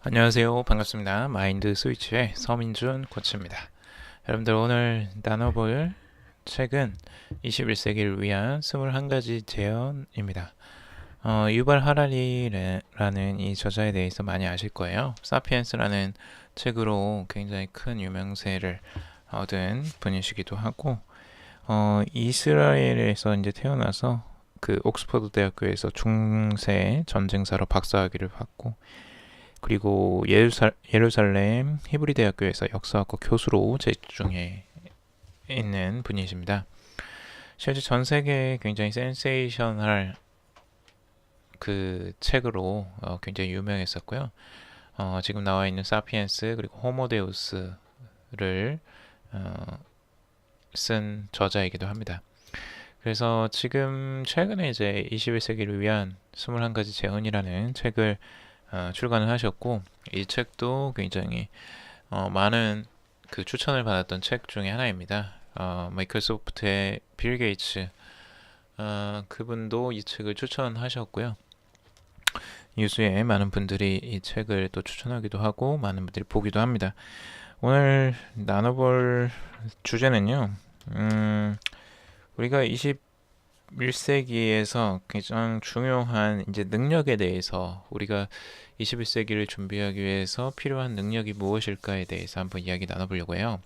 안녕하세요. 반갑습니다. 마인드 스위치의 서민준 코치입니다. 여러분들 오늘 나눠볼 책은 21세기를 위한 21가지 제언입니다. 유발 하라리라는 이 저자에 대해서 많이 아실 거예요. 사피엔스라는 책으로 굉장히 큰 유명세를 얻은 분이시기도 하고, 이스라엘에서 이제 태어나서 그 옥스퍼드 대학교에서 중세 전쟁사로 박사학위를 받고, 그리고 예루살렘 히브리 대학교에서 역사학과 교수로 재직 중에 있는 분이십니다. 실제 전 세계에 굉장히 센세이션할 그 책으로 굉장히 유명했었고요. 지금 나와 있는 사피엔스 그리고 호모데우스를 쓴 저자이기도 합니다. 그래서 지금 최근에 이제 21세기를 위한 21가지 재언이라는 책을 출간을 하셨고, 이 책도 굉장히 많은 그 추천을 받았던 책 중에 하나입니다. 마이크로소프트의 빌 게이츠 그분도 이 책을 추천하셨고요. 뉴스에 많은 분들이 이 책을 또 추천하기도 하고 많은 분들이 보기도 합니다. 오늘 나눠볼 주제는요. 우리가 21세기에서 가장 중요한 이제 능력에 대해서, 우리가 21세기를 준비하기 위해서 필요한 능력이 무엇일까에 대해서 한번 이야기 나눠보려고 해요.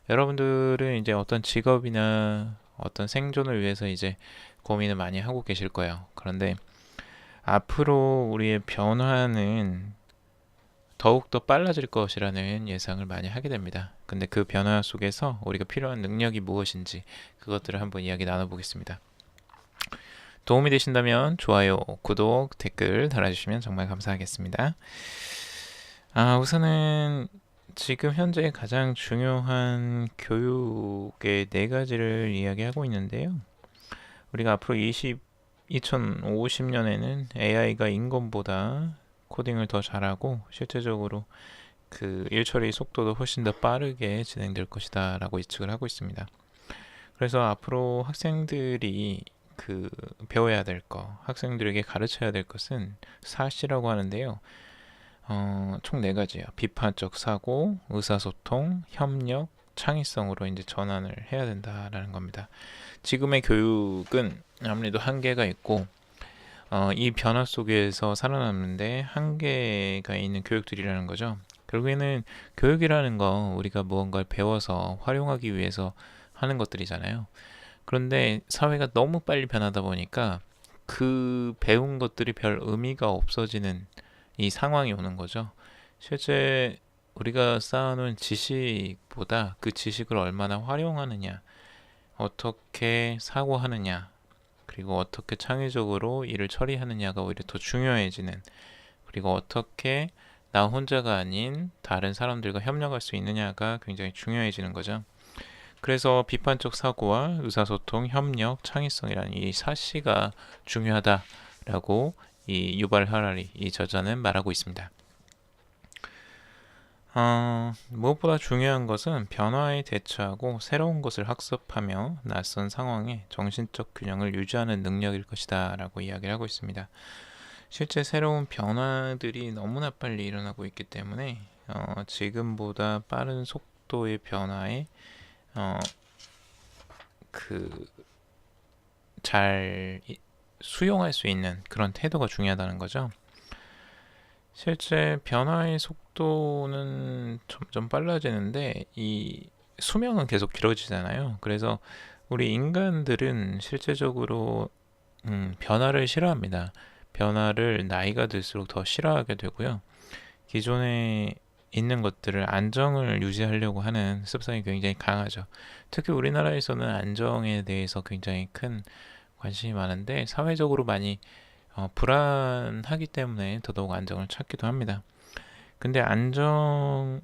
여러분들은 이제 어떤 직업이나 어떤 생존을 위해서 이제 고민을 많이 하고 계실 거예요. 그런데 앞으로 우리의 변화는 더욱더 빨라질 것이라는 예상을 많이 하게 됩니다. 근데 그 변화 속에서 우리가 필요한 능력이 무엇인지 그것들을 한번 이야기 나눠보겠습니다. 도움이 되신다면 좋아요, 구독, 댓글 달아주시면 정말 감사하겠습니다. 우선은 지금 현재 가장 중요한 교육의 네 가지를 이야기하고 있는데요. 우리가 앞으로 2050년에는 AI가 인간보다 코딩을 더 잘하고 실제적으로 그 일처리 속도도 훨씬 더 빠르게 진행될 것이다 라고 예측을 하고 있습니다. 그래서 앞으로 학생들이 그 배워야 될 거, 학생들에게 가르쳐야 될 것은 사시라고 하는데요. 총 네 가지예요. 비판적 사고, 의사소통, 협력, 창의성으로 이제 전환을 해야 된다라는 겁니다. 지금의 교육은 아무래도 한계가 있고, 이 변화 속에서 살아남는데 한계가 있는 교육들이라는 거죠. 결국에는 교육이라는 건 우리가 무언가를 배워서 활용하기 위해서 하는 것들이잖아요. 그런데 사회가 너무 빨리 변하다 보니까 그 배운 것들이 별 의미가 없어지는 이 상황이 오는 거죠. 실제 우리가 쌓아놓은 지식보다 그 지식을 얼마나 활용하느냐, 어떻게 사고하느냐, 그리고 어떻게 창의적으로 일을 처리하느냐가 오히려 더 중요해지는, 그리고 어떻게 나 혼자가 아닌 다른 사람들과 협력할 수 있느냐가 굉장히 중요해지는 거죠. 그래서 비판적 사고와 의사소통, 협력, 창의성이라는 이 사시가 중요하다라고 이 유발 하라리 이 저자는 말하고 있습니다. 무엇보다 중요한 것은 변화에 대처하고 새로운 것을 학습하며 낯선 상황에 정신적 균형을 유지하는 능력일 것이다 라고 이야기를 하고 있습니다. 실제 새로운 변화들이 너무나 빨리 일어나고 있기 때문에 지금보다 빠른 속도의 변화에 잘 수용할 수 있는 그런 태도가 중요하다는 거죠. 실제 변화의 속도는 점점 빨라지는데 이 수명은 계속 길어지잖아요. 그래서 우리 인간들은 실제적으로 변화를 싫어합니다. 변화를 나이가 들수록 더 싫어하게 되고요. 기존에 있는 것들을 안정을 유지하려고 하는 습성이 굉장히 강하죠. 특히 우리나라에서는 안정에 대해서 굉장히 큰 관심이 많은데 사회적으로 많이 불안하기 때문에 더더욱 안정을 찾기도 합니다. 근데 안정을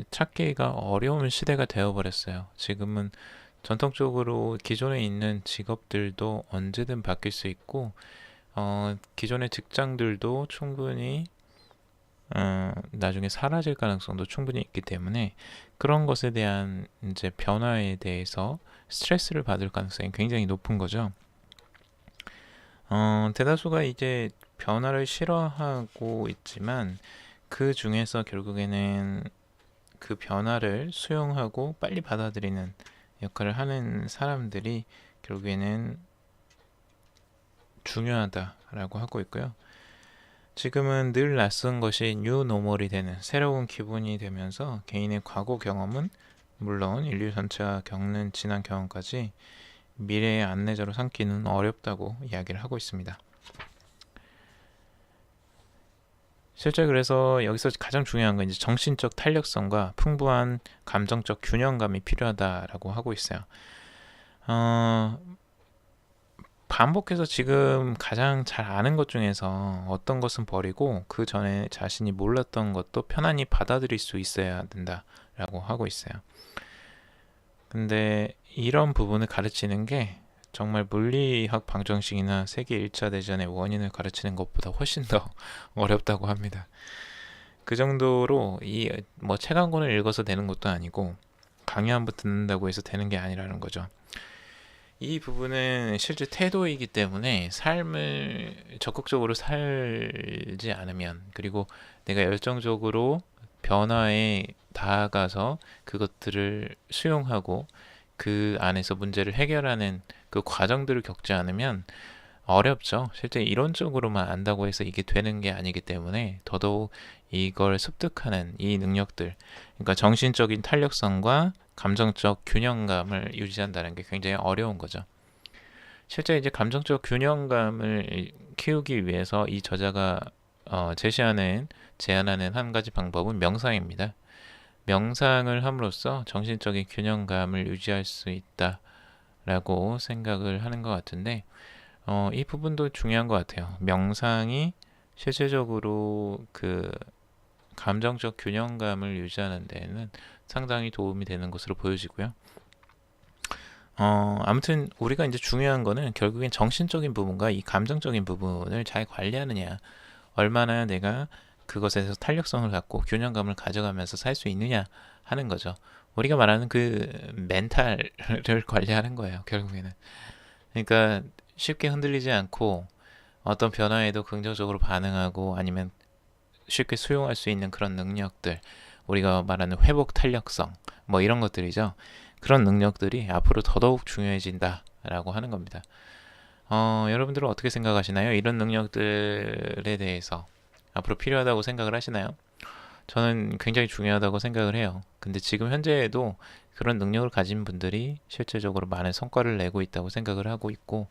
찾기가 어려운 시대가 되어버렸어요. 지금은 전통적으로 기존에 있는 직업들도 언제든 바뀔 수 있고, 기존의 직장들도 충분히 나중에 사라질 가능성도 충분히 있기 때문에 그런 것에 대한 이제 변화에 대해서 스트레스를 받을 가능성이 굉장히 높은 거죠. 대다수가 이제 변화를 싫어하고 있지만 그 중에서 결국에는 그 변화를 수용하고 빨리 받아들이는 역할을 하는 사람들이 결국에는 중요하다라고 하고 있고요. 지금은 늘 낯선 것이 뉴 노멀이 되는 새로운 기분이 되면서 개인의 과거 경험은 물론 인류 전체가 겪는 지난 경험까지 미래의 안내자로 삼기는 어렵다고 이야기를 하고 있습니다. 실제 그래서 여기서 가장 중요한 건 이제 정신적 탄력성과 풍부한 감정적 균형감이 필요하다라고 하고 있어요. 반복해서 지금 가장 잘 아는 것 중에서 어떤 것은 버리고 그 전에 자신이 몰랐던 것도 편안히 받아들일 수 있어야 된다라고 하고 있어요. 근데 이런 부분을 가르치는 게 정말 물리학 방정식이나 세계 1차 대전의 원인을 가르치는 것보다 훨씬 더 어렵다고 합니다. 그 정도로 이 뭐 책 한 권을 읽어서 되는 것도 아니고 강의 한 번 듣는다고 해서 되는 게 아니라는 거죠. 이 부분은 실제 태도이기 때문에 삶을 적극적으로 살지 않으면, 그리고 내가 열정적으로 변화에 다가가서 그것들을 수용하고 그 안에서 문제를 해결하는 그 과정들을 겪지 않으면 어렵죠. 실제 이론적으로만 안다고 해서 이게 되는 게 아니기 때문에 더더욱 이걸 습득하는 이 능력들, 그러니까 정신적인 탄력성과 감정적 균형감을 유지한다는 게 굉장히 어려운 거죠. 실제 이제 감정적 균형감을 키우기 위해서 이 저자가 제안하는 한 가지 방법은 명상입니다. 명상을 함으로써 정신적인 균형감을 유지할 수 있다라고 생각을 하는 것 같은데, 이 부분도 중요한 것 같아요. 명상이 실제적으로 그 감정적 균형감을 유지하는 데에는 상당히 도움이 되는 것으로 보여지고요. 아무튼 우리가 이제 중요한 거는 결국엔 정신적인 부분과 이 감정적인 부분을 잘 관리하느냐, 얼마나 내가 그것에서 탄력성을 갖고 균형감을 가져가면서 살 수 있느냐 하는 거죠. 우리가 말하는 그 멘탈을 관리하는 거예요, 결국에는. 그러니까 쉽게 흔들리지 않고 어떤 변화에도 긍정적으로 반응하고 아니면 쉽게 수용할 수 있는 그런 능력들, 우리가 말하는 회복 탄력성, 뭐 이런 것들이죠. 그런 능력들이 앞으로 더더욱 중요해진다라고 하는 겁니다. 여러분들은 어떻게 생각하시나요? 이런 능력들에 대해서 앞으로 필요하다고 생각을 하시나요? 저는 굉장히 중요하다고 생각을 해요. 근데 지금 현재에도 그런 능력을 가진 분들이 실제적으로 많은 성과를 내고 있다고 생각을 하고 있고,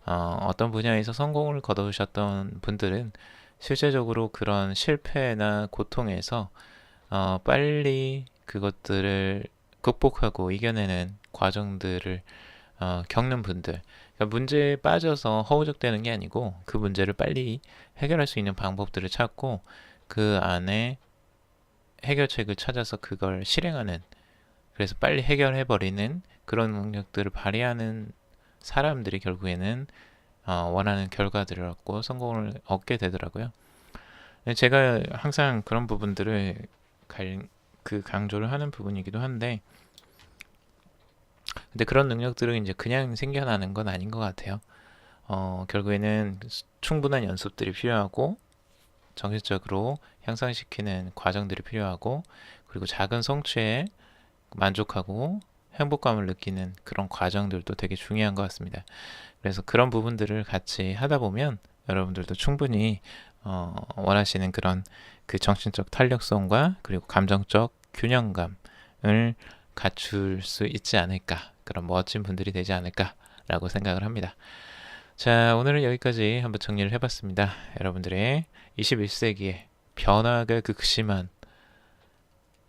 어떤 분야에서 성공을 거두셨던 분들은 실제적으로 그런 실패나 고통에서 빨리 그것들을 극복하고 이겨내는 과정들을 겪는 분들, 그러니까 문제에 빠져서 허우적대는 게 아니고 그 문제를 빨리 해결할 수 있는 방법들을 찾고 그 안에 해결책을 찾아서 그걸 실행하는, 그래서 빨리 해결해버리는 그런 능력들을 발휘하는 사람들이 결국에는 원하는 결과들을 얻고 성공을 얻게 되더라고요. 제가 항상 그런 부분들을 강조를 하는 부분이기도 한데, 근데 그런 능력들은 이제 그냥 생겨나는 건 아닌 것 같아요. 결국에는 충분한 연습들이 필요하고 정신적으로 향상시키는 과정들이 필요하고, 그리고 작은 성취에 만족하고 행복감을 느끼는 그런 과정들도 되게 중요한 것 같습니다. 그래서 그런 부분들을 같이 하다 보면 여러분들도 충분히 원하시는 그런 그 정신적 탄력성과 그리고 감정적 균형감을 갖출 수 있지 않을까, 그런 멋진 분들이 되지 않을까라고 생각을 합니다. 자, 오늘은 여기까지 한번 정리를 해봤습니다. 여러분들의 21세기에 변화가 극심한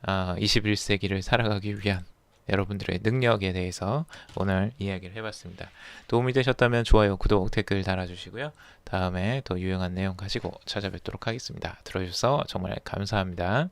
21세기를 살아가기 위한 여러분들의 능력에 대해서 오늘 이야기를 해봤습니다. 도움이 되셨다면 좋아요, 구독, 댓글 달아주시고요. 다음에 더 유용한 내용 가지고 찾아뵙도록 하겠습니다. 들어주셔서 정말 감사합니다.